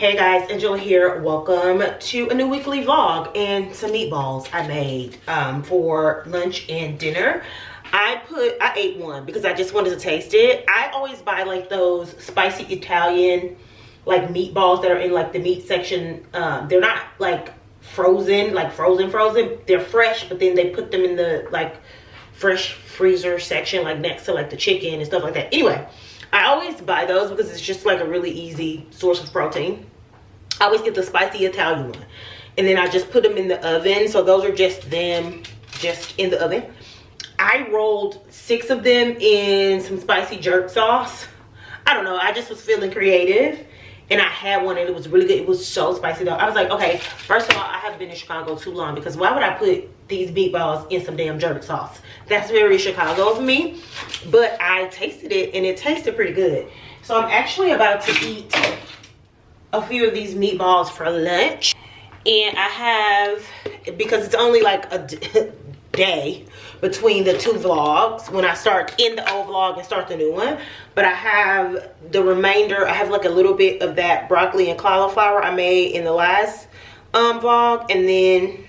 Hey guys, Angela here. Welcome to a new weekly vlog and some meatballs I made for lunch and dinner. I ate one because I just wanted to taste it. I always buy like those spicy Italian like meatballs that are in like the meat section. They're not like frozen, like frozen. They're fresh, but then they put them in the like fresh freezer section, like next to like the chicken and stuff like that. Anyway, I always buy those because it's just like a really easy source of protein. I always get the spicy Italian one, and then I just put them in the oven. So those are just them just in the oven. I rolled 6 of them in some spicy jerk sauce. I don't know, I just was feeling creative, and I had one and it was really good. It was so spicy though. I was like, okay, first of all, I haven't been in Chicago too long, because why would I put these meatballs in some damn jerk sauce? That's very Chicago of me. But I tasted it and it tasted pretty good. So I'm actually about to eat a few of these meatballs for lunch. And I have, because it's only like a day between the 2 vlogs, when I start in the old vlog and start the new one, but I have the remainder. I have like a little bit of that broccoli and cauliflower I made in the last vlog, and then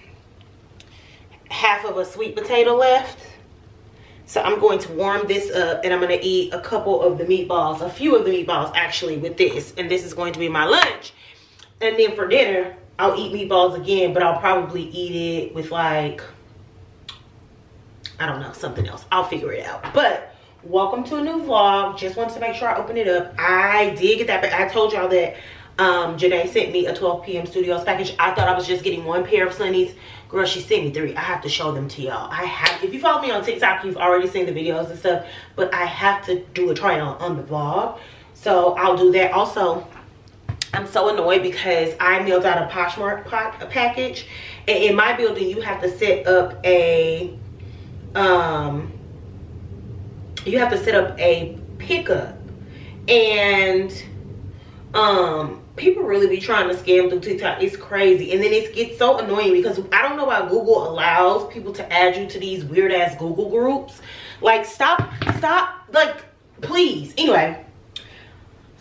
half of a sweet potato left. So I'm going to warm this up, and I'm going to eat a couple of the meatballs, a few of the meatballs actually, with this, and this is going to be my lunch. And then for dinner I'll eat meatballs again, but I'll probably eat it with like, I don't know, something else. I'll figure it out. But welcome to a new vlog. Just wanted to make sure I open it up. I did get that back. I told y'all that Janae sent me a 12 p.m. Studios package. I thought I was just getting 1 pair of sunnies. Girl, she sent me 3. I have to show them to y'all. If you follow me on TikTok, you've already seen the videos and stuff, but I have to do a try on the vlog, so I'll do that. Also, I'm so annoyed because I mailed out a Poshmark package, and in my building you have to set up a pickup, and people really be trying to scam through TikTok. It's crazy. And then it gets so annoying because I don't know why Google allows people to add you to these weird ass Google groups. Like, stop, like, please. Anyway,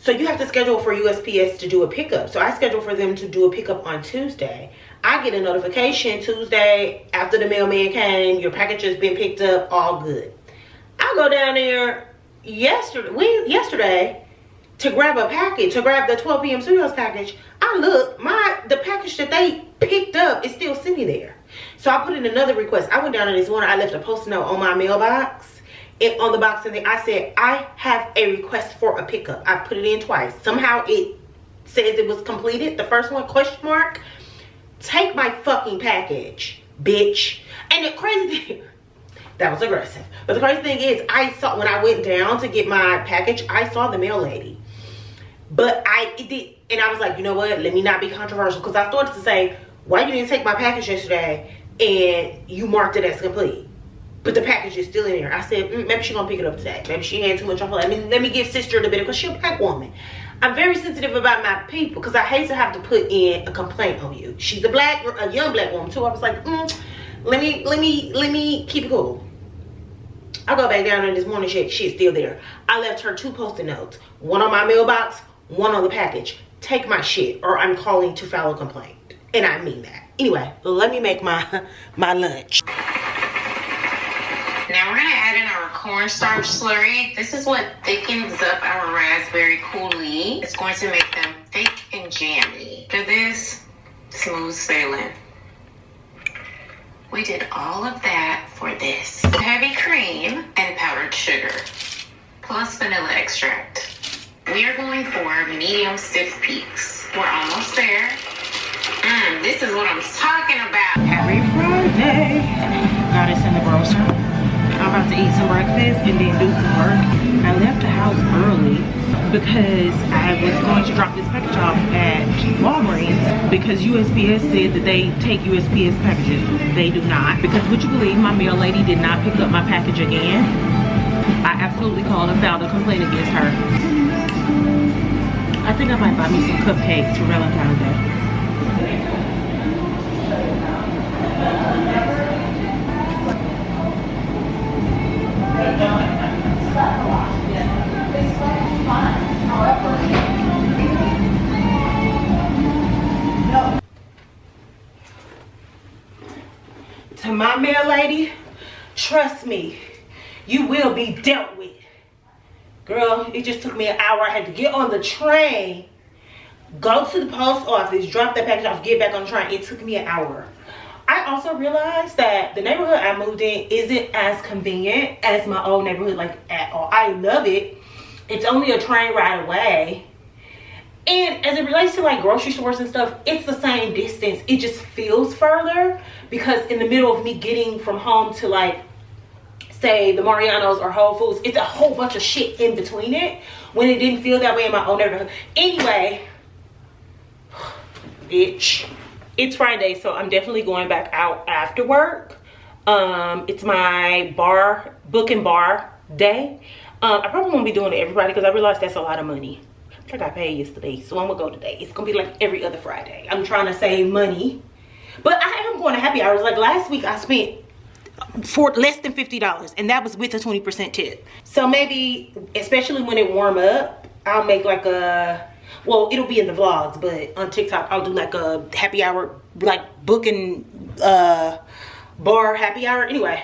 so you have to schedule for USPS to do a pickup. So I scheduled for them to do a pickup on Tuesday. I get a notification Tuesday after the mailman came, your package has been picked up, all good. I go down there yesterday to grab a package, to grab the 12 p.m. Studios package. I look, the package that they picked up is still sitting there. So I put in another request. I went down there this morning, I left a post note on my mailbox, and on the box, and then I said, I have a request for a pickup. I put it in twice. Somehow it says it was completed. The first one, question mark. Take my fucking package, bitch. And the crazy thing, that was aggressive. But the crazy thing is, I saw, when I went down to get my package, I saw the mail lady. But and I was like, you know what? Let me not be controversial, because I started to say, why you didn't take my package yesterday and you marked it as complete, but the package is still in there? I said, maybe she's gonna pick it up today. Maybe she had too much on her. Let me give sister a bit, because she's a black woman. I'm very sensitive about my people, because I hate to have to put in a complaint on you. She's a young black woman too. I was like, let me keep it cool. I go back down there this morning, shit's still there. I left her 2 post-it notes, one on my mailbox, one on the package. Take my shit, or I'm calling to file a complaint. And I mean that. Anyway, let me make my lunch. Now we're gonna add in our cornstarch slurry. This is what thickens up our raspberry coulis. It's going to make them thick and jammy. For this, smooth sailing. We did all of that for this. Heavy cream and powdered sugar, plus vanilla extract. We are going for medium stiff peaks. We're almost there. This is what I'm talking about. Happy Friday. Got us in the grocery. I'm about to eat some breakfast and then do some work. I left the house early because I was going to drop this package off at Walgreens, because USPS said that they take USPS packages. They do not. Because would you believe my mail lady did not pick up my package again? I absolutely called and filed a complaint against her. I think I might buy me some cupcakes for Valentine's Day. to my mail lady, trust me, you will be dealt with. Girl, it just took me an hour. I had to get on the train, go to the post office, drop that package off, get back on the train. It took me an hour. I also realized that the neighborhood I moved in isn't as convenient as my old neighborhood, like at all. I love it. It's only a train ride away. And as it relates to like grocery stores and stuff, it's the same distance. It just feels further because in the middle of me getting from home to like, say the Mariano's or Whole Foods, it's a whole bunch of shit in between it when it didn't feel that way in my own neighborhood. Anyway, bitch, it's Friday, so I'm definitely going back out after work. It's my book and bar day. I probably won't be doing it everybody because I realized that's a lot of money. I got paid yesterday, so I'm gonna go today. It's gonna be like every other Friday. I'm trying to save money, but I am going to happy hours. Like last week I spent for less than $50, and that was with a 20% tip. So maybe, especially when it warm up, I'll make like a, well, it'll be in the vlogs, but on TikTok I'll do like a happy hour, like booking bar happy hour. Anyway,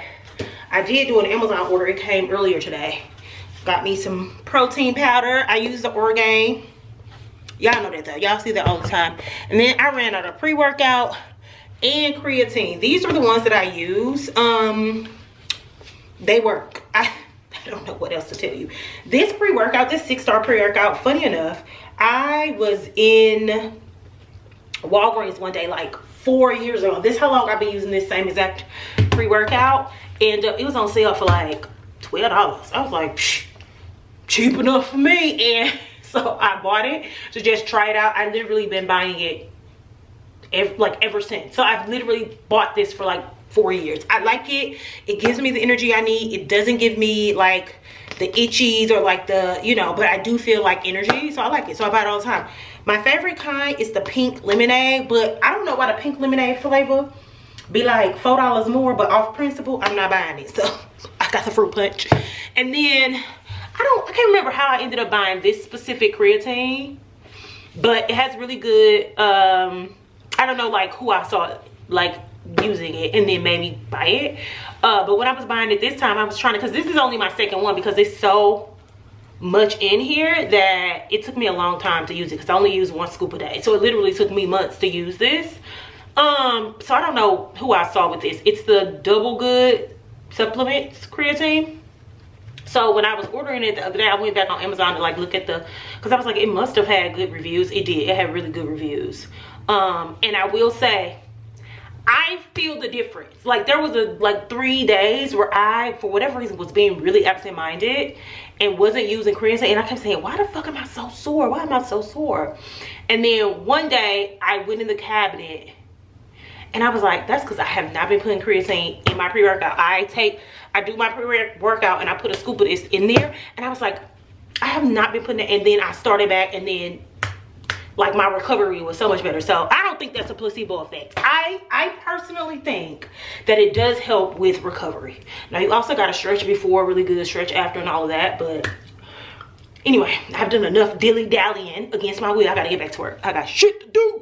I did do an Amazon order. It came earlier today. Got me some protein powder. I use the Orgain. Y'all know that though. Y'all see that all the time. And then I ran out of pre-workout and creatine. These are the ones that I use. They work. I don't know what else to tell you. This pre-workout, this 6-star pre-workout, funny enough, I was in Walgreens one day like 4 years ago. This is how long I've been using this same exact pre-workout, and it was on sale for like $12. I was like, psh, cheap enough for me. And so I bought it to just try it out. I literally been buying it ever since. So I've literally bought this for like 4 years. I like it. It gives me the energy I need. It doesn't give me like the itchies or like the, you know, but I do feel like energy, so I like it. So I buy it all the time. My favorite kind is the pink lemonade, but I don't know why the pink lemonade flavor be like $4 more, but off principle I'm not buying it. So I got the fruit punch. And then I can't remember how I ended up buying this specific creatine, but it has really good I don't know like who I saw like using it and then made me buy it, but when I was buying it this time, I was trying to, because this is only my second one because it's so much in here that it took me a long time to use it because I only use 1 scoop a day. So it literally took me months to use this. So I don't know who I saw with this. It's the Double Good Supplements creatine. So when I was ordering it the other day, I went back on Amazon to like look at the, because I was like, it must have had good reviews. It did. It had really good reviews. And I will say, I feel the difference. Like there was like 3 days where I, for whatever reason, was being really absent-minded and wasn't using creatine, and I kept saying, why the fuck am I so sore? Why am I so sore? And then one day I went in the cabinet and I was like, that's because I have not been putting creatine in my pre-workout. I do my pre-workout and I put a scoop of this in there, and I was like, I have not been putting it. And then I started back, and then like my recovery was so much better. So I don't think that's a placebo effect. I personally think that it does help with recovery. Now you also got to stretch before, really good stretch after, and all of that. But anyway, I've done enough dilly-dallying against my will. I gotta get back to work. I got shit to do.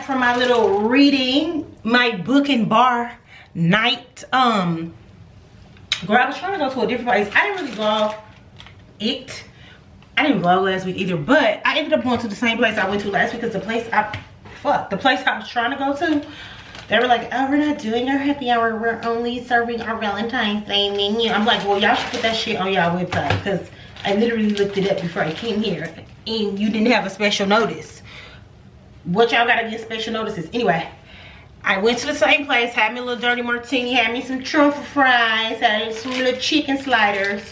From my little reading, my book and bar night. Girl, I was trying to go to a different place. I didn't really vlog it. I didn't vlog last week either, but I ended up going to the same place I went to last week because the place I fuck, the place I was trying to go to, they were like, oh, we're not doing our happy hour. We're only serving our Valentine's Day menu. I'm like, well, y'all should put that shit on y'all website, because I literally looked it up before I came here, and you didn't have a special notice. What y'all gotta get special notices? Anyway, I went to the same place, had me a little dirty martini, had me some truffle fries, had some little chicken sliders.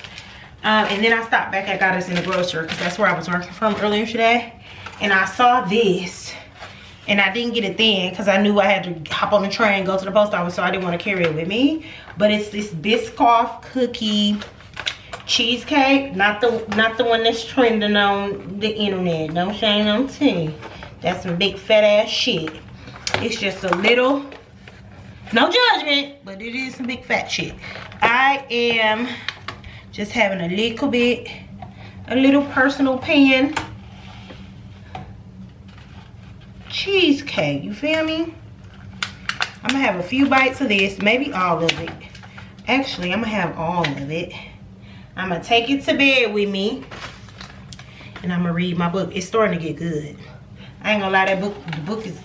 And then I stopped back at Goddess in the grocery, because that's where I was working from earlier today. And I saw this, and I didn't get it then because I knew I had to hop on the train, go to the post office, so I didn't want to carry it with me. But it's this Biscoff cookie cheesecake, not the one that's trending on the internet. No shame on tea. That's some big fat ass shit. It's just a little, no judgment, but it is some big fat shit. I am just having a little personal pan cheesecake, you feel me? I'm gonna have a few bites of this, maybe all of it. Actually, I'm gonna have all of it. I'm gonna take it to bed with me, and I'm gonna read my book. It's starting to get good. I ain't gonna lie, that book, the book is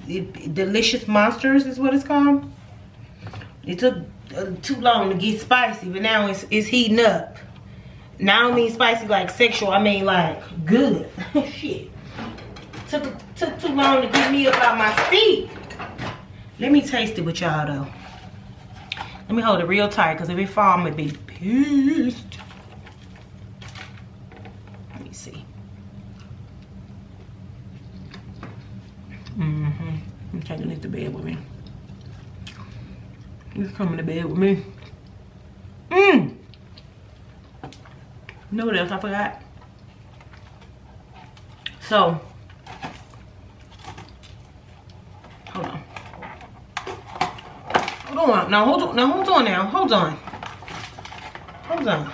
Delicious Monsters is what it's called. It took too long to get spicy, but now it's heating up. Now I don't mean spicy like sexual, I mean like good. Shit. Took too long to get me up out my feet. Let me taste it with y'all though. Let me hold it real tight, because if it fall, I'm gonna be pissed. Let me see. I'm taking it to bed with me. He's coming to bed with me. You know what else I forgot? So, hold on. Hold on. Now hold on. Now hold on. Now hold on. Hold on.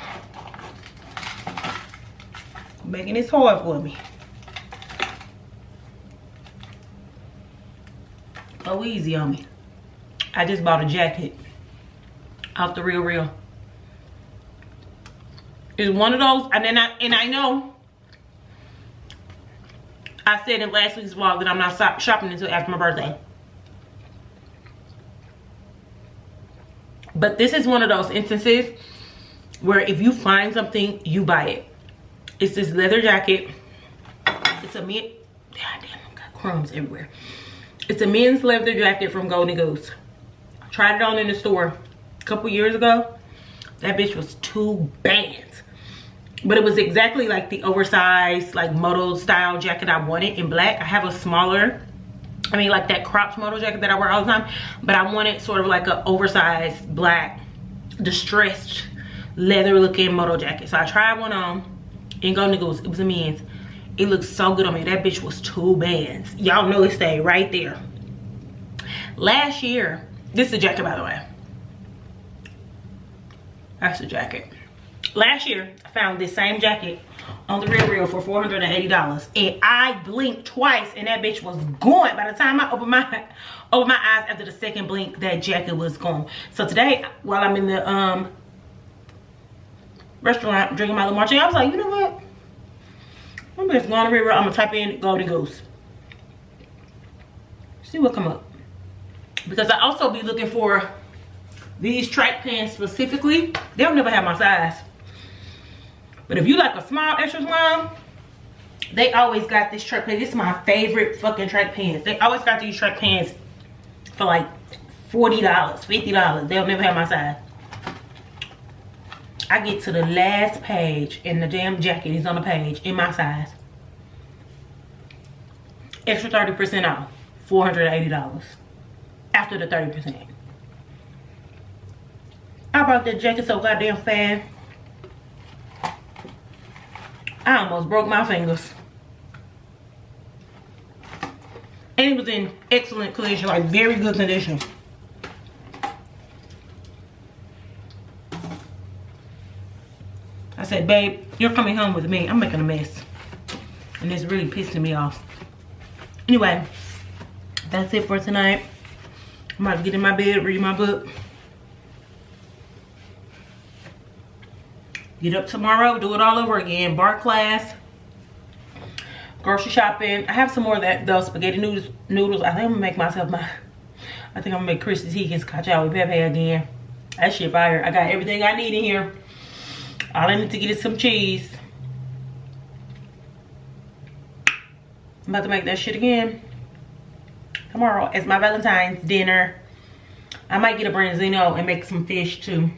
Making this hard for me. Oh, easy on me. I just bought a jacket off the RealReal. It's one of those, and I know I said in last week's vlog that I'm not shopping until after my birthday. But this is one of those instances where if you find something, you buy it. It's this leather jacket. It's a men, goddamn, I've got crumbs everywhere. It's a men's leather jacket from Golden Goose. I tried it on in the store a couple years ago. That bitch was $2 bands. But it was exactly like the oversized, like moto style jacket I wanted in black. I have a smaller, I mean like that cropped moto jacket that I wear all the time. But I wanted sort of like an oversized black, distressed, leather looking moto jacket. So I tried one on in Golden Goose. It was a men's. It looked so good on me. That bitch was $2 bands. Y'all know it stayed right there. Last year, this is a jacket by the way. That's the jacket. Last year, I found this same jacket on the RealReal for $480. And I blinked twice and that bitch was gone. By the time I opened my eyes after the second blink, that jacket was gone. So today, while I'm in the restaurant drinking my little martini, I was like, you know what? I'm just going to RealReal. I'm going to type in Golden Goose. See what come up. Because I also be looking for these track pants specifically. They'll never have my size. But if you like a small, extra small, they always got this track pants. This is my favorite fucking track pants. They always got these track pants for like $40, $50. They'll never have my size. I get to the last page and the damn jacket is on the page in my size. Extra 30% off, $480. After the 30%. I bought that jacket so goddamn fast. I almost broke my fingers. And it was in excellent condition, like very good condition. I said, babe, you're coming home with me. I'm making a mess. And it's really pissing me off. Anyway, that's it for tonight. I'm about to get in my bed, read my book. Get up tomorrow, do it all over again. Bar class. grocery shopping. I have some more of those spaghetti noodles. I think I'm gonna make myself I think I'm gonna make Chrissy Teigen's cacio with pepe again. That shit fire. I got everything I need in here. All I need to get is some cheese. I'm about to make that shit again tomorrow as my Valentine's dinner. I might get a branzino and make some fish too.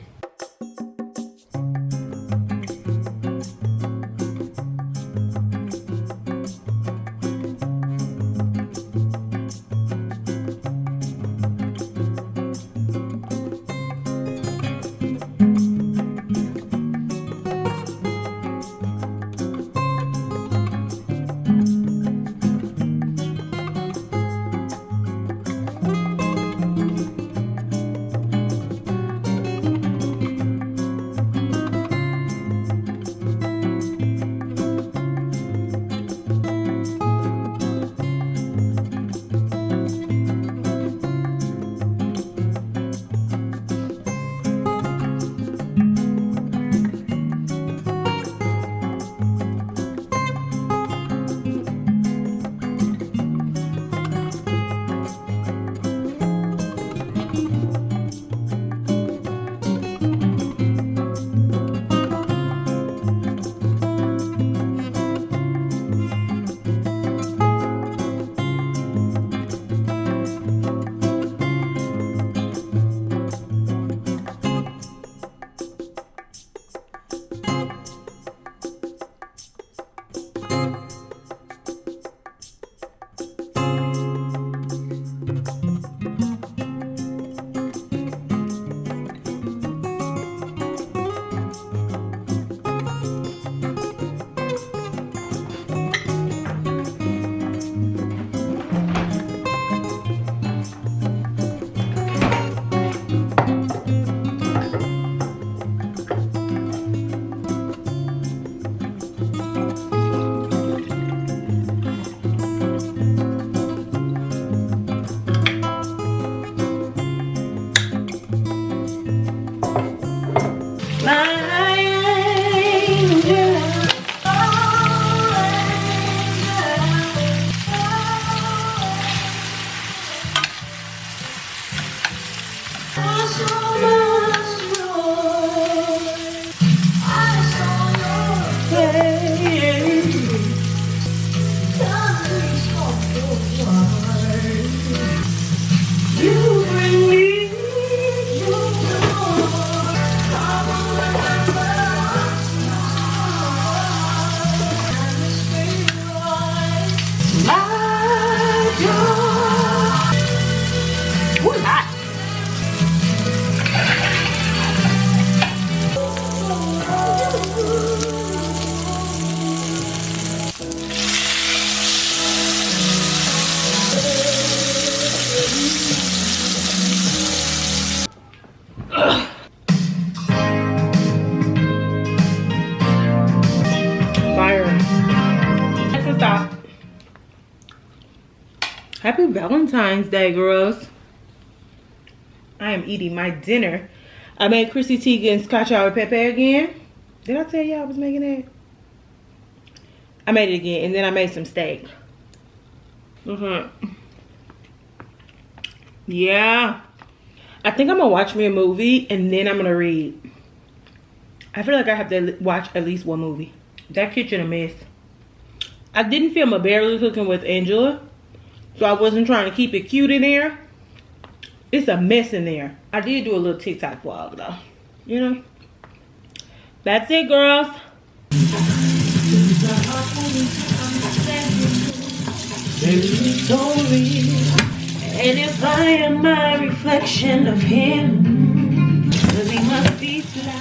Happy Valentine's Day, girls. I am eating my dinner. I made Chrissy Teigen's cacio with pepe again. Did I tell y'all I was making that? I made it again, and then I made some steak. Yeah. I think I'm gonna watch me a movie, and then I'm gonna read. I feel like I have to watch at least one movie. That kitchen a mess. I didn't film a barely cooking with Angela, so I wasn't trying to keep it cute in there. It's a mess in there. I did do a little TikTok vlog though. You know? That's it, girls. And if I am my reflection of him, then he must be fly.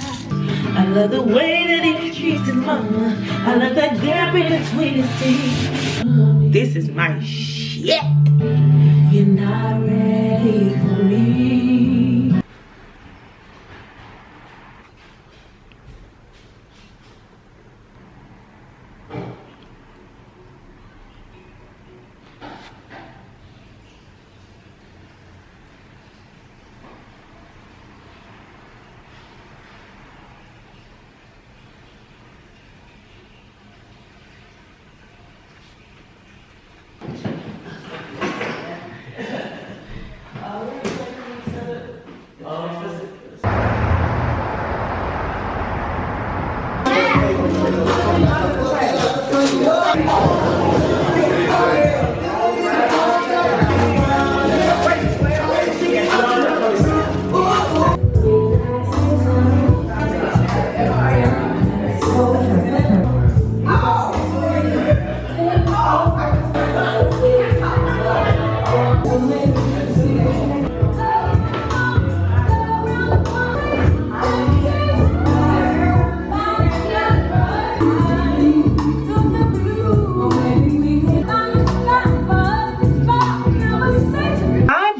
I love the way that he treats his mama. I love that gap in between his teeth. This is my shit. You're not ready for me.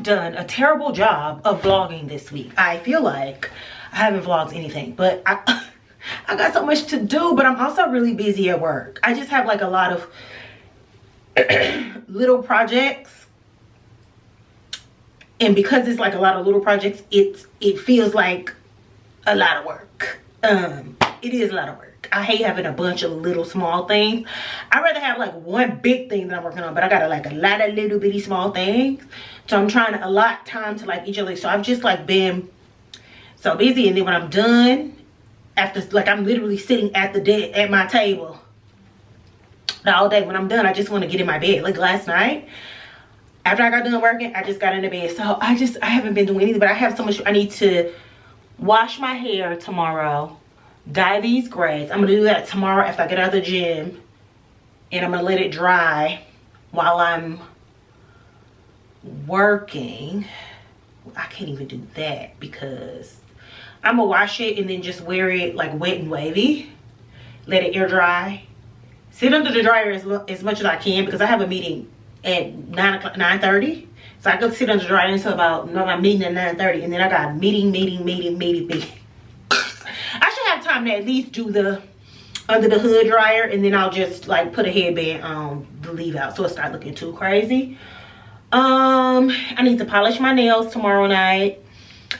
done a terrible job of vlogging this week. I feel like I haven't vlogged anything, but I got so much to do, but I'm also really busy at work. I just have like a lot of little projects. And because it's like a lot of little projects, it feels like a lot of work. It is a lot of work. I hate having a bunch of little small things. I'd rather have like one big thing that I'm working on, but I got like a lot of little bitty small things. So I'm trying to allot time to like each other. So I've just like been so busy, and then when I'm done, after like I'm literally sitting at my table all day. When I'm done, I just want to get in my bed. Like last night, after I got done working, I just got into bed. So I haven't been doing anything, but I have so much. I need to wash my hair tomorrow, dye these grays. I'm gonna do that tomorrow after I get out of the gym, and I'm gonna let it dry while I'm working. I can't even do that because I'm gonna wash it and then just wear it like wet and wavy, let it air dry, sit under the dryer as much as I can, because I have a meeting at 9:30, so I could sit under the dryer until about my meeting at 9:30, and then I got meeting. I should have time to at least do the under the hood dryer, and then I'll just like put a headband on the leave out so it's not looking too crazy. I need to polish my nails tomorrow night,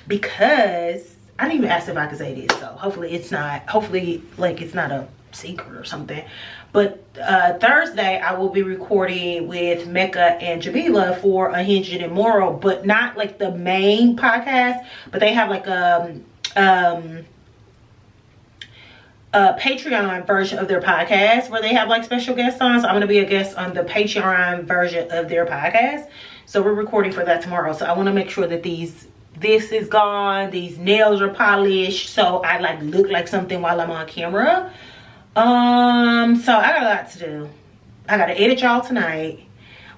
because I didn't even ask if I could say this, so hopefully it's not a secret or something. But Thursday I will be recording with Mecca and Jamila for Unhinged and Immoral, but not like the main podcast, but they have like a Patreon version of their podcast where they have like special guests on. So I'm gonna be a guest on the Patreon version of their podcast. So we're recording for that tomorrow. So I want to make sure that this is gone, these nails are polished, so I like look like something while I'm on camera. So I got a lot to do. I gotta edit y'all tonight.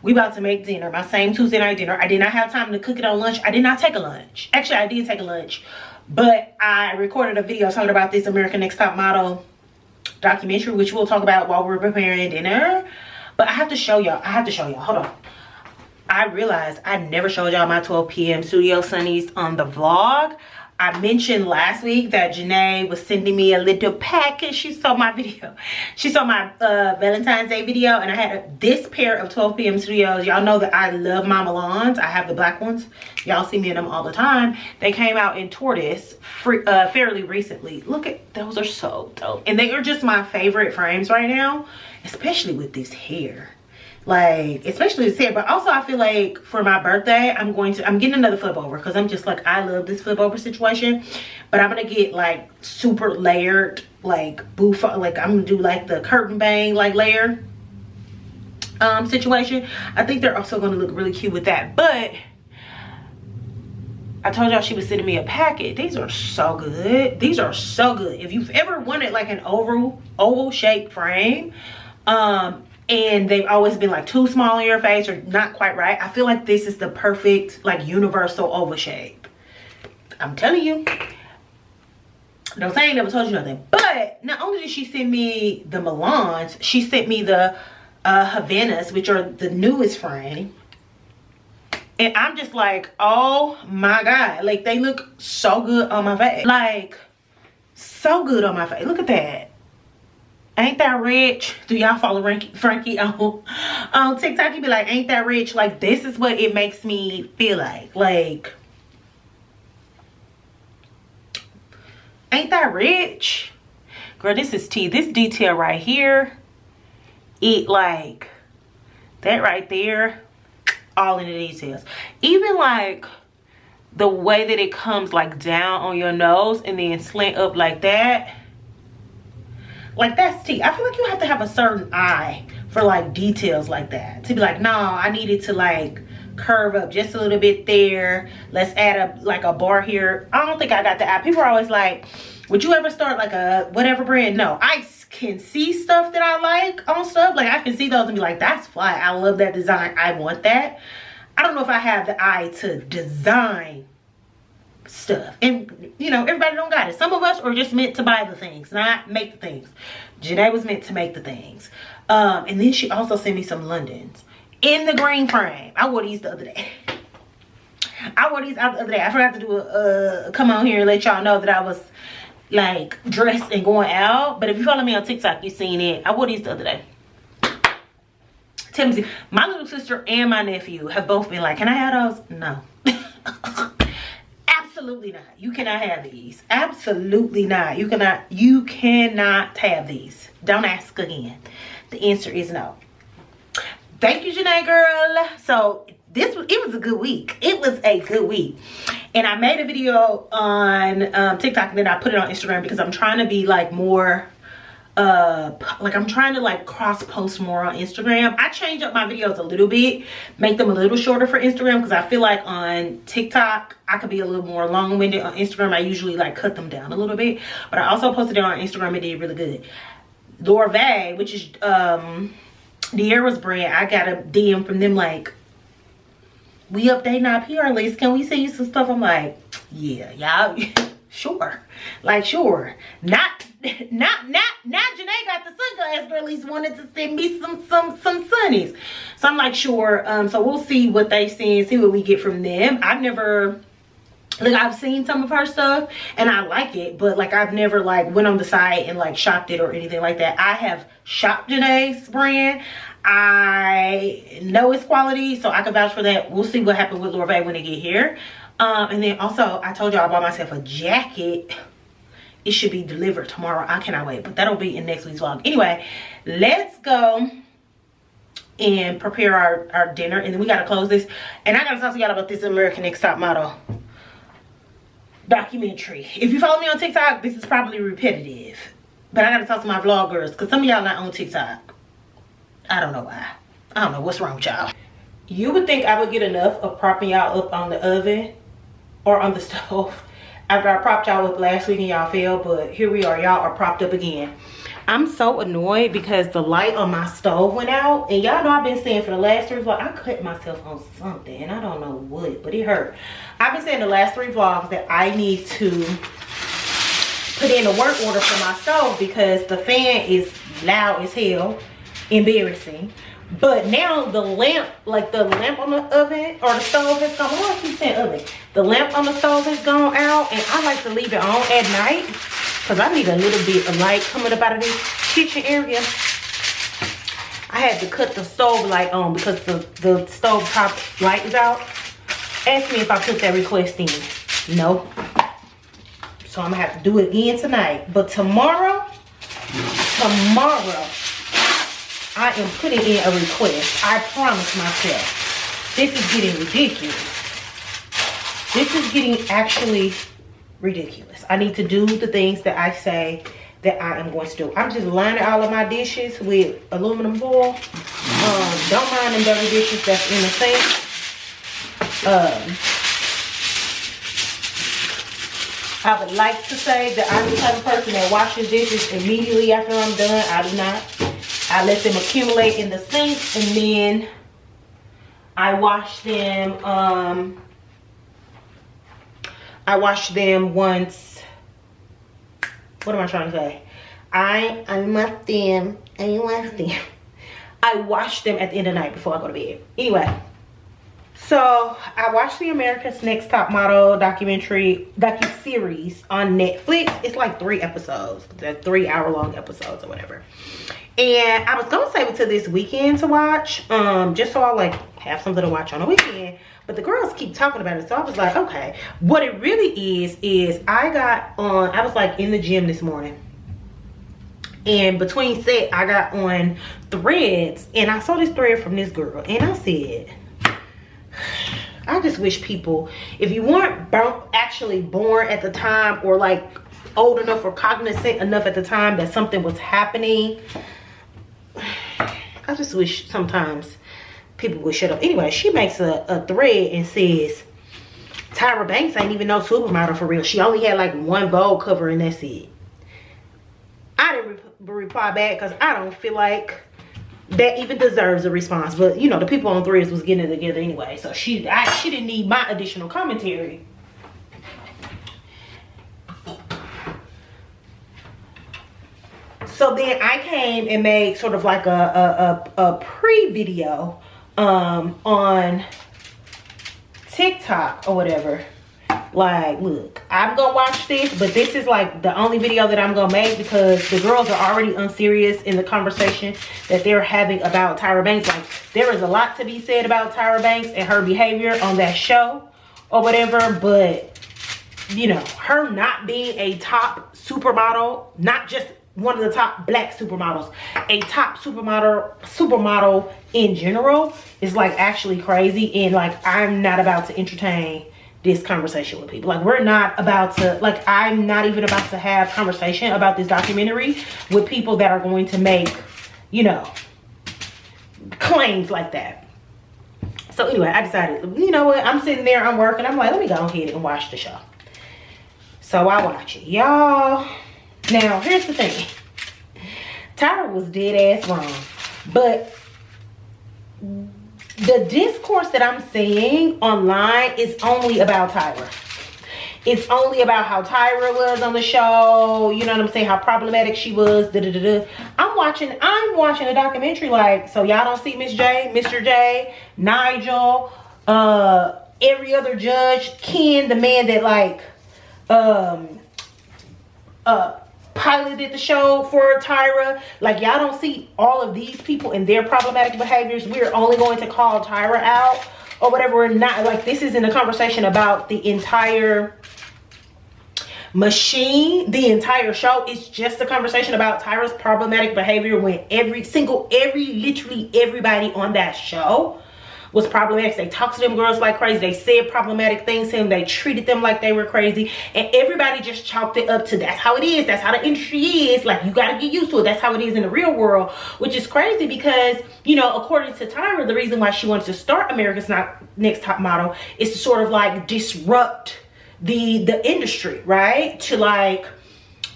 We about to make dinner, my same Tuesday night dinner. I did not have time to cook it on lunch. I did not take a lunch. Actually, I did take a lunch, but I recorded a video talking about this American Next Top Model documentary, which we'll talk about while we're preparing dinner. But I have to show y'all. Hold on. I realized I never showed y'all my 12 p.m. studio sunnies on the vlog. I mentioned last week that Janae was sending me a little package. She saw my video. She saw my Valentine's Day video, and I had this pair of 12 p.m. studios. Y'all know that I love my Milans. I have the black ones. Y'all see me in them all the time. They came out in tortoise fairly recently. Look at, those are so dope. And they are just my favorite frames right now, especially with this hair. Like, especially this hair. But also I feel like for my birthday I'm getting another flip over, because I'm just like, I love this flip over situation. But I'm gonna get like super layered, like bouffant, like I'm gonna do like the curtain bang like layer situation. I think they're also gonna look really cute with that. But I told y'all she was sending me a packet. These are so good. These are so good. If you've ever wanted like an oval shaped frame, and they've always been like too small in your face or not quite right, I feel like this is the perfect like universal oval shape. I'm telling you. Don't say I ain't never told you nothing. But not only did she send me the Milans, she sent me the Havanas, which are the newest frame. And I'm just like, oh my God. Like, they look so good on my face. Like, so good on my face. Look at that. Ain't that rich? Do y'all follow Frankie on TikTok? He be like, ain't that rich? Like, this is what it makes me feel like. Like, ain't that rich? Girl, this is tea. This detail right here, it like, that right there, all in the details. Even like the way that it comes like down on your nose and then slant up like that. Like, that's tea. I feel like you have to have a certain eye for like details like that, to be like, no, I need it to like curve up just a little bit there. Let's add a bar here. I don't think I got the eye. People are always like, would you ever start like a whatever brand? No, I can see stuff that I like on stuff. Like, I can see those and be like, that's fly. I love that design. I want that. I don't know if I have the eye to design stuff. And you know, everybody don't got it. Some of us are just meant to buy the things, not make the things. Janae was meant to make the things. And then she also sent me some Londons in the green frame. I wore these the other day. I wore these out the other day. I forgot to do a come on here and let y'all know that I was like dressed and going out. But if you follow me on TikTok, you've seen it. I wore these the other day. Timothy, my little sister and my nephew have both been like, can I have those? No. Absolutely not. You cannot have these. Absolutely not. You cannot have these. Don't ask again. The answer is no. Thank you, Janae girl. So it was a good week. It was a good week. And I made a video on TikTok and then I put it on Instagram because I'm trying to be like more like I'm trying to like cross post more on Instagram. I change up my videos a little bit, make them a little shorter for Instagram because I feel like on TikTok I could be a little more long-winded. On Instagram I usually like cut them down a little bit, but I also posted it on Instagram. It did really good. Lorvay, which is De'Ara's brand, I got a DM from them like, we updating our PR list, can we send you some stuff? I'm like, yeah, y'all. Sure, like sure. Not Janae got the sunglass girl. At least wanted to send me some sunnies. So I'm like, sure. So we'll see what they send, see what we get from them. I've seen some of her stuff and I like it, but like I've never like went on the site and like shopped it or anything like that. I have shopped Janae's brand. I know it's quality, so I can vouch for that. We'll see what happens with Lorvay when they get here. And then also I told y'all I bought myself a jacket. It should be delivered tomorrow. I cannot wait, but that'll be in next week's vlog. Anyway, let's go and prepare our dinner, and then we gotta close this. And I gotta talk to y'all about this American Next Top Model documentary. If you follow me on TikTok, this is probably repetitive, but I gotta talk to my vloggers because some of y'all not on TikTok. I don't know why. I don't know what's wrong with y'all. You would think I would get enough of propping y'all up on the oven or on the stove after I propped y'all up last week and y'all fell, but here we are. Y'all are propped up again. I'm so annoyed because the light on my stove went out, and y'all know I've been saying for the last 3 vlogs, I cut myself on something and I don't know what, but it hurt. I've been saying the last 3 vlogs that I need to put in a work order for my stove because the fan is loud as hell. Embarrassing. But now the lamp, like the lamp on the oven or the stove has gone. Why I keep saying oven? The lamp on the stove has gone out, and I like to leave it on at night because I need a little bit of light coming up out of this kitchen area. I had to cut the stove light on because the stove top light is out. Ask me if I put that request in. No. So I'm gonna have to do it again tonight. But tomorrow, I am putting in a request. I promise myself. This is getting ridiculous. This is getting actually ridiculous. I need to do the things that I say that I am going to do. I'm just lining all of my dishes with aluminum foil. Don't mind them dirty dishes that's in the sink. I would like to say that I'm the type of person that washes dishes immediately after I'm done. I do not. I let them accumulate in the sink, and then I wash them. I wash them once. What am I trying to say? I wash them. I wash them at the end of the night before I go to bed. Anyway, so I watched the America's Next Top Model docuseries on Netflix. It's like 3 episodes. They're 3-hour-long episodes or whatever. And I was gonna save it to this weekend to watch, just so I like have something to watch on the weekend. But the girls keep talking about it, so I was like, okay. What it really is I was like in the gym this morning, and between set I got on Threads, and I saw this thread from this girl, and I said, I just wish people, if you weren't actually born at the time, or like old enough or cognizant enough at the time that something was happening, I just wish sometimes people would shut up. Anyway, she makes a thread and says, Tyra Banks ain't even no supermodel for real. She only had like 1 Vogue cover and that's it. I didn't reply back because I don't feel like that even deserves a response. But you know, the people on Threads was getting it together anyway. So she didn't need my additional commentary. So then I came and made sort of like a pre-video on TikTok or whatever, like, look, I'm gonna watch this, but this is like the only video that I'm gonna make because the girls are already unserious in the conversation that they're having about Tyra Banks. Like, there is a lot to be said about Tyra Banks and her behavior on that show or whatever, but you know, her not being a top supermodel, not just one of the top black supermodels, a top supermodel in general, is like actually crazy. And like, I'm not about to entertain this conversation with people. Like, we're not about to, like, I'm not even about to have conversation about this documentary with people that are going to make, you know, claims like that. So anyway, I decided, you know what, I'm sitting there, I'm working, I'm like, let me go ahead and watch the show. So I watch it, y'all. Now, here's the thing. Tyra was dead ass wrong. But the discourse that I'm seeing online is only about Tyra. It's only about how Tyra was on the show. You know what I'm saying? How problematic she was. I'm watching a documentary like, so y'all don't see Miss J, Mr. J, Nigel, every other judge, Ken, the man that like, piloted the show for Tyra. Like, y'all don't see all of these people and their problematic behaviors. We're only going to call Tyra out or whatever. We're not, like, this isn't a conversation about the entire machine, the entire show. It's just a conversation about Tyra's problematic behavior when literally everybody on that show was problematic. They talked to them girls like crazy. They said problematic things to them. They treated them like they were crazy. And everybody just chalked it up to that's how it is. That's how the industry is. Like, you got to get used to it. That's how it is in the real world. Which is crazy because, you know, according to Tyra, the reason why she wanted to start America's Next Top Model is to sort of like disrupt the industry, right? To like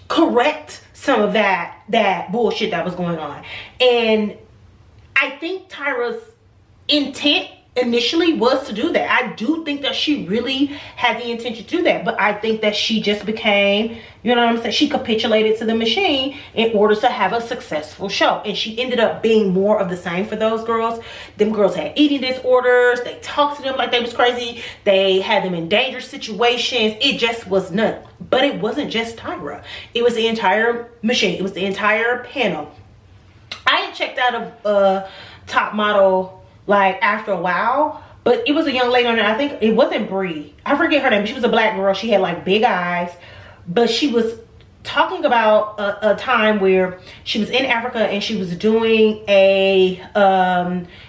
correct some of that bullshit that was going on. And I think Tyra's intent initially was to do that. I do think that she really had the intention to do that, but I think that she just became, you know what I'm saying, she capitulated to the machine in order to have a successful show. And she ended up being more of the same for those girls. Them girls had eating disorders. They talked to them like they was crazy. They had them in dangerous situations. It just was nuts. But it wasn't just Tyra. It was the entire machine. It was the entire panel. I had checked out of Top Model like after a while, but it was a young lady on there. I think it wasn't Bree, I forget her name. She was a black girl. She had like big eyes, but she was talking about a time where she was in Africa and she was doing a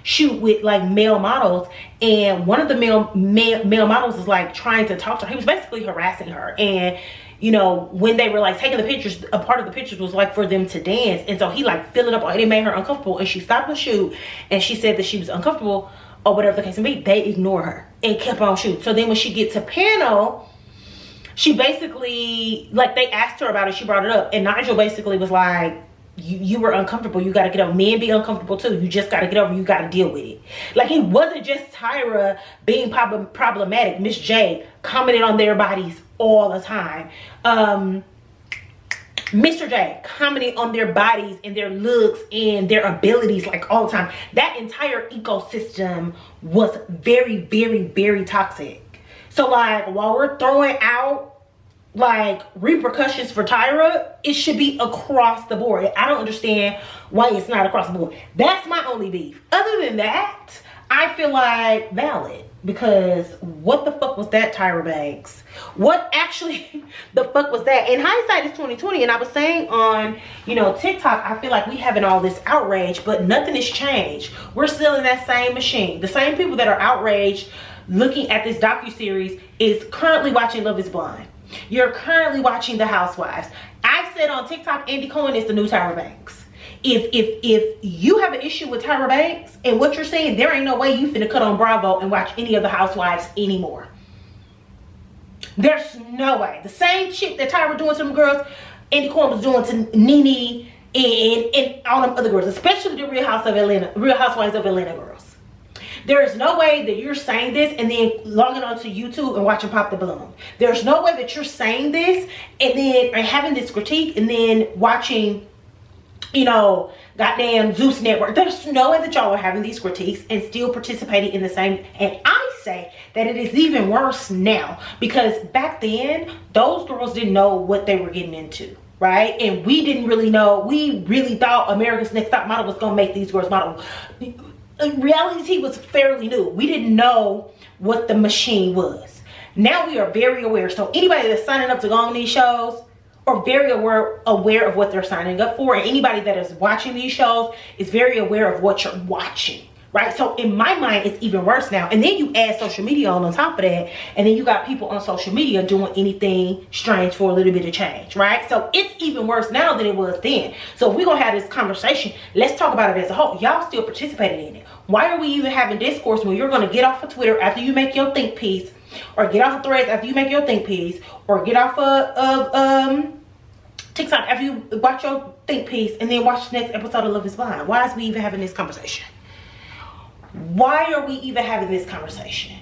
shoot with like male models, and one of the male models was like trying to talk to her. He was basically harassing her, and you know, when they were like taking the pictures, a part of the pictures was like for them to dance. And so he like filled it up, and it made her uncomfortable. And she stopped the shoot and she said that she was uncomfortable or whatever the case may be. They ignored her and kept on shooting. So then when she gets to panel, she basically, like, they asked her about it. She brought it up. And Nigel basically was like, you were uncomfortable. You got to get over. Men be uncomfortable too. You just got to get over. You got to deal with it. Like, it wasn't just Tyra being problematic. Miss J commented on their bodies all the time. Mr. J commenting on their bodies and their looks and their abilities like all the time. That entire ecosystem was very, very, very toxic. So like, while we're throwing out like repercussions for Tyra, it should be across the board. I don't understand why it's not across the board. That's my only beef. Other than that, I feel like valid, because what the fuck was that, Tyra Banks? What actually the fuck was that? In hindsight, it's 2020, and I was saying on, you know, TikTok, I feel like we having all this outrage, but nothing has changed. We're still in that same machine. The same people that are outraged looking at this docuseries is currently watching Love is Blind. You're currently watching The Housewives. I said on TikTok, Andy Cohen is the new Tyra Banks. If you have an issue with Tyra Banks and what you're saying, there ain't no way you finna cut on Bravo and watch any of the Housewives anymore. There's no way. The same shit that Tyra doing to them girls, Andy Cohen was doing to Nene and all them other girls, especially the Real Housewives of Atlanta girls. There is no way that you're saying this and then logging onto YouTube and watching Pop the Balloon. There's no way that you're saying this and then having this critique and then watching, you know, goddamn Zeus Network. There's no way that y'all are having these critiques and still participating in the same. And I say that it is even worse now, because back then those girls didn't know what they were getting into, right? And we didn't really know. We really thought America's Next Top Model was gonna make these girls model. Reality was fairly new. We didn't know what the machine was. Now we are very aware. So anybody that's signing up to go on these shows are very aware of what they're signing up for, and anybody that is watching these shows is very aware of what you're watching, right? So in my mind, it's even worse now. And then you add social media on top of that, and then you got people on social media doing anything strange for a little bit of change, right? So it's even worse now than it was then. So if we're gonna have this conversation, let's talk about it as a whole. Y'all still participating in it. Why are we even having discourse when you're gonna get off of Twitter after you make your think piece, or get off of Threads after you make your think piece, or get off of TikTok after you watch your think piece, and then watch the next episode of Love is Blind? Why is we even having this conversation? Why are we even having this conversation?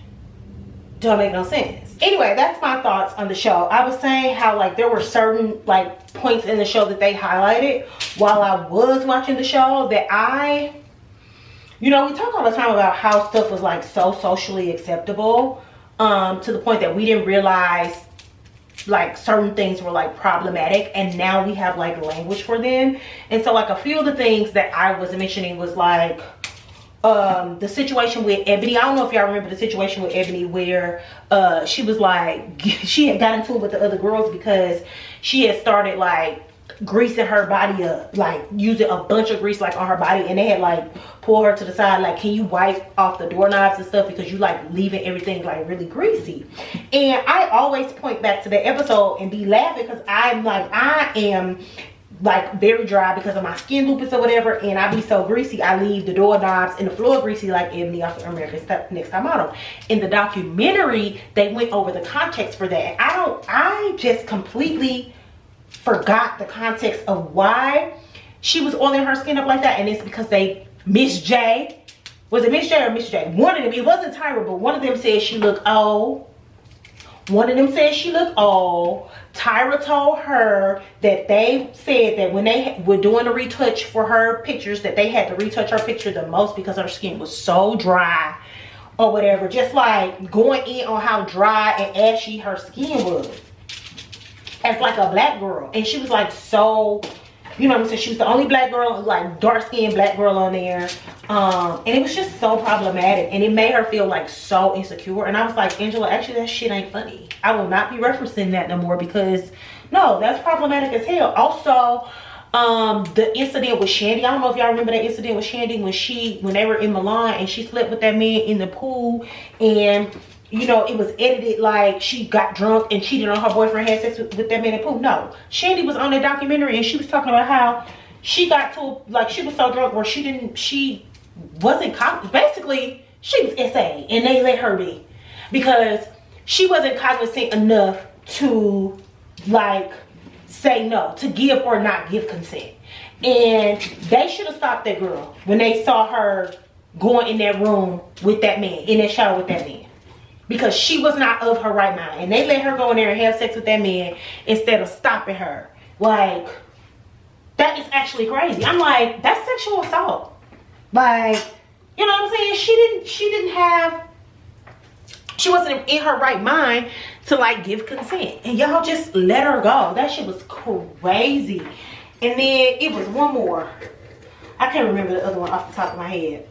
Don't make no sense. Anyway, that's my thoughts on the show. I was saying how like there were certain like points in the show that they highlighted while I was watching the show that you know, we talk all the time about how stuff was like so socially acceptable, to the point that we didn't realize like certain things were like problematic, and now we have like language for them. And so like a few of the things that I was mentioning was like the situation with Ebony. I don't know if y'all remember the situation with Ebony where she was like, she had got into it with the other girls because she had started like greasing her body up, like using a bunch of grease like on her body, and they had like pulled her to the side like, can you wipe off the doorknobs and stuff because you like leaving everything like really greasy. And I always point back to the episode and be laughing because I'm like, I am like very dry because of my skin lupus or whatever, and I be so greasy I leave the doorknobs and the floor greasy like Ebony off of America's Next Top Model. In the documentary they went over the context for that. I just completely forgot the context of why she was oiling her skin up like that, and it's because Miss J, was it Miss J or Miss J? One of them, it wasn't Tyra, but one of them said she looked old. One of them said she looked old. Tyra told her that they said that when they were doing a retouch for her pictures, that they had to retouch her picture the most because her skin was so dry or whatever. Just like going in on how dry and ashy her skin was as like a black girl. And she was like so, you know what I'm saying, she was the only black girl, like dark skinned black girl on there. And it was just so problematic, and it made her feel like so insecure. And I was like, Angela, actually that shit ain't funny. I will not be referencing that no more, because no, that's problematic as hell. Also, the incident with Shandy, I don't know if y'all remember that incident with Shandy when they were in Milan and she slept with that man in the pool, and you know, it was edited like she got drunk and cheated on her boyfriend, had sex with that man in the pool. No, Shandy was on that documentary and she was talking about how she got to, like, she was so drunk where she wasn't, basically, she was SA and they let her be because she wasn't cognizant enough to, like, say no, to give or not give consent. And they should have stopped that girl when they saw her going in that room with that man, in that shower with that man. Because she was not of her right mind, and they let her go in there and have sex with that man instead of stopping her. Like, that is actually crazy. I'm like, that's sexual assault. Like, you know what I'm saying? She wasn't in her right mind to like give consent, and y'all just let her go. That shit was crazy. And then it was one more. I can't remember the other one off the top of my head,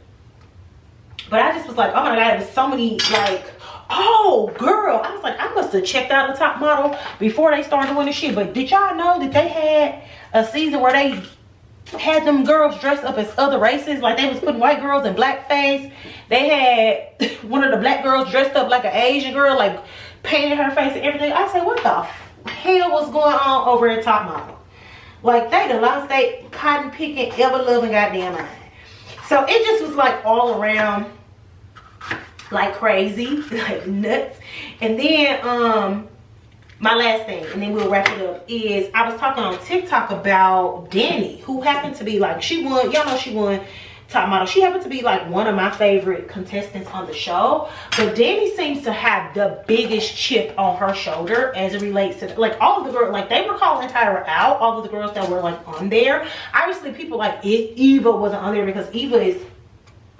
but I just was like, oh my god, there's so many, like, oh girl, I was like, I must have checked out the Top Model before they started doing this shit. But did y'all know that they had a season where they had them girls dressed up as other races? Like, they was putting white girls in blackface. They had one of the black girls dressed up like an Asian girl, like painted her face and everything. I said, what the hell was going on over at Top Model? Like, they done lost they cotton picking, ever loving goddamn mind. So it just was like all around like crazy, like nuts. And then my last thing, and then we'll wrap it up, is I was talking on TikTok about Danny, who happened to be like, she won, y'all know she won Top Model. She happened to be like one of my favorite contestants on the show. But Danny seems to have the biggest chip on her shoulder as it relates to, like, all of the girls, like, they were calling Tyra out, all of the girls that were like on there. Obviously people like Eva wasn't on there because Eva is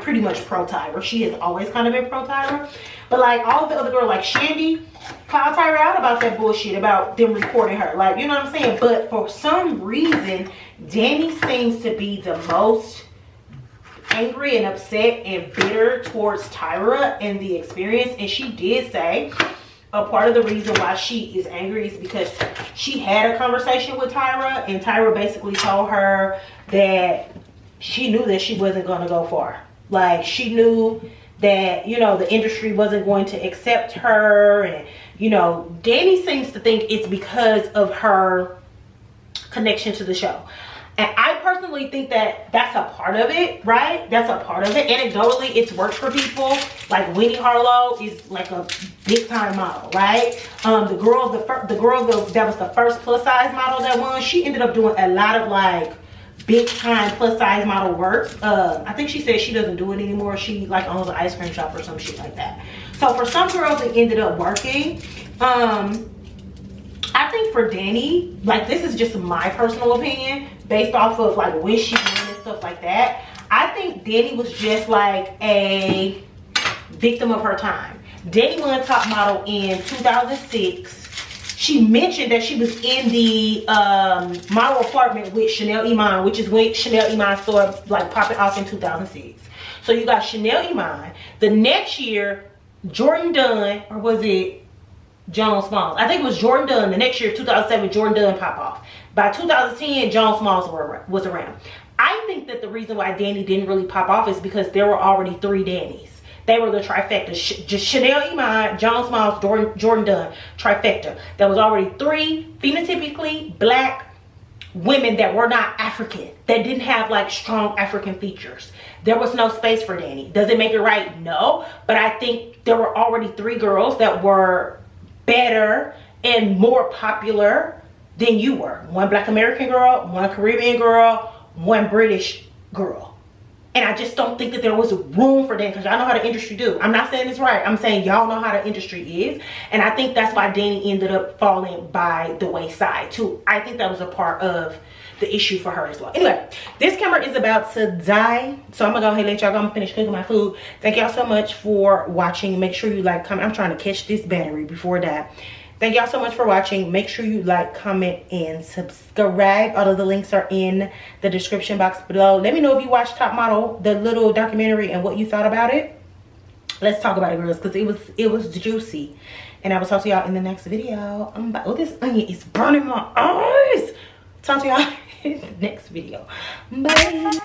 pretty much pro Tyra. She has always kind of been pro Tyra. But like all the other girls, like Shandy, called Tyra out about that bullshit about them recording her. Like, you know what I'm saying? But for some reason, Danny seems to be the most angry and upset and bitter towards Tyra and the experience. And she did say a part of the reason why she is angry is because she had a conversation with Tyra, and Tyra basically told her that she knew that she wasn't going to go far. Like, she knew that, you know, the industry wasn't going to accept her. And, you know, Danny seems to think it's because of her connection to the show. And I personally think that that's a part of it, right? That's a part of it. Anecdotally, it's worked for people. Like Winnie Harlow is like a big time model, right? The girl that was the first plus size model that won, she ended up doing a lot of like big time plus size model work. I think she said she doesn't do it anymore. She like owns an ice cream shop or some shit like that. So for some girls, it ended up working. I think for Danny, like, this is just my personal opinion based off of like when she won and stuff like that. I think Danny was just like a victim of her time. Danny won top model in 2006. She mentioned that she was in the model apartment with Chanel Iman, which is when Chanel Iman started like popping off in 2006. So you got Chanel Iman. The next year, Jordan Dunn, or was it John Smalls? I think it was Jordan Dunn. The next year, 2007, Jordan Dunn pop off. By 2010, John Smalls was around. I think that the reason why Danny didn't really pop off is because there were already 3 Dannys. They were the trifecta. Just Chanel Iman, John Smalls, Jordan Dunn, trifecta. There was already 3 phenotypically black women that were not African, that didn't have like strong African features. There was no space for Danny. Does it make it right? No. But I think there were already 3 girls that were better and more popular than you were. 1 black American girl, 1 Caribbean girl, 1 British girl. And I just don't think that there was room for that, because y'all know how the industry do. I'm not saying it's right. I'm saying y'all know how the industry is. And I think that's why Danny ended up falling by the wayside too. I think that was a part of the issue for her as well. Anyway, this camera is about to die, so I'm gonna go ahead and let y'all go and finish cooking my food. Thank y'all so much for watching. Make sure you like, comment. I'm trying to catch this battery before that. Thank y'all so much for watching. Make sure you like, comment, and subscribe. All of the links are in the description box below. Let me know if you watched Top Model, the little documentary, and what you thought about it. Let's talk about it, girls, because it was juicy. And I will talk to y'all in the next video. Oh, this onion is burning my eyes. Talk to y'all in the next video. Bye.